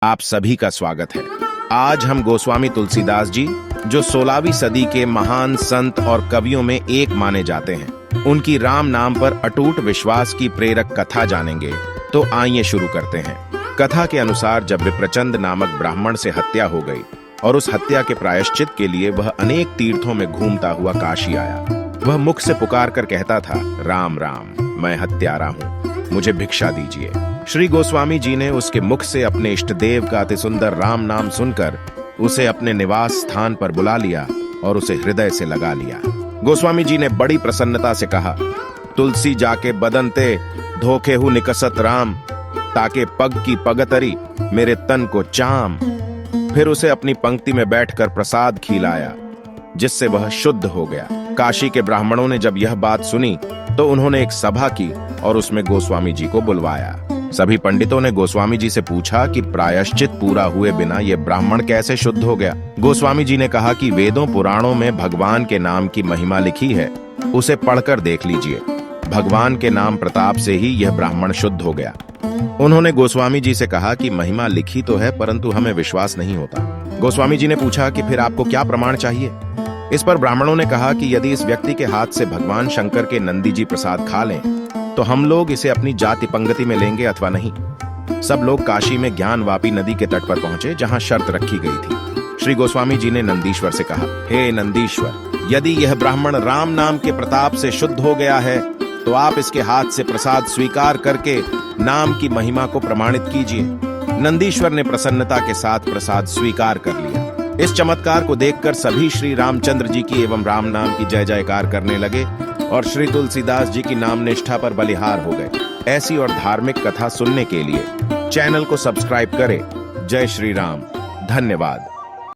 आप सभी का स्वागत है। आज हम गोस्वामी तुलसीदास जी, जो 16वीं सदी के महान संत और कवियों में एक माने जाते हैं, उनकी राम नाम पर अटूट विश्वास की प्रेरक कथा जानेंगे। तो आइए शुरू करते हैं। कथा के अनुसार जब विप्रचंद नामक ब्राह्मण से हत्या हो गई और उस हत्या के प्रायश्चित के लिए वह अनेक तीर्थों में घूमता हुआ काशी आया, वह मुख से पुकार कर कहता था, राम राम, मैं हत्यारा हूँ, मुझे भिक्षा दीजिए। श्री गोस्वामी जी ने उसके मुख से अपने इष्ट देव का अति सुंदर राम नाम सुनकर उसे अपने निवास स्थान पर बुला लिया और उसे हृदय से लगा लिया। गोस्वामी जी ने बड़ी प्रसन्नता से कहा, तुलसी जाके बदनते धोखे हु निकसत राम, ताके पग की पगतरी मेरे तन को चाम। फिर उसे अपनी पंक्ति में बैठकर प्रसाद खिलाया, जिससे वह शुद्ध हो गया। काशी के ब्राह्मणों ने जब यह बात सुनी तो उन्होंने एक सभा की और उसमें गोस्वामी जी को बुलवाया। सभी पंडितों ने गोस्वामी जी से पूछा कि प्रायश्चित पूरा हुए बिना यह ब्राह्मण कैसे शुद्ध हो गया। गोस्वामी जी ने कहा कि वेदों पुराणों में भगवान के नाम की महिमा लिखी है, उसे पढ़कर देख लीजिए। भगवान के नाम प्रताप से ही यह ब्राह्मण शुद्ध हो गया। उन्होंने गोस्वामी जी से कहा कि महिमा लिखी तो है, परंतु हमें विश्वास नहीं होता। गोस्वामी जी ने पूछा कि फिर आपको क्या प्रमाण चाहिए। इस पर ब्राह्मणों ने कहा कि यदि इस व्यक्ति के हाथ से भगवान शंकर के नंदी जी प्रसाद खा लें तो हम लोग इसे अपनी जाति पंगति में लेंगे अथवा नहीं। सब लोग काशी में ज्ञानवापी नदी के तट पर पहुंचे, जहां शर्त रखी गई थी। श्री गोस्वामी जी ने नंदीश्वर से कहा, हे नंदीश्वर, यदि यह ब्राह्मण राम नाम के प्रताप से शुद्ध हो गया है तो आप इसके हाथ से प्रसाद स्वीकार करके नाम की महिमा को प्रमाणित कीजिए। नंदीश्वर ने प्रसन्नता के साथ प्रसाद स्वीकार कर लिया। इस चमत्कार को देखकर सभी श्री रामचंद्र जी की एवं राम नाम की जय जयकार करने लगे और श्री तुलसीदास जी की नाम निष्ठा पर बलिहार हो गए। ऐसी और धार्मिक कथा सुनने के लिए चैनल को सब्सक्राइब करें। जय श्री राम। धन्यवाद।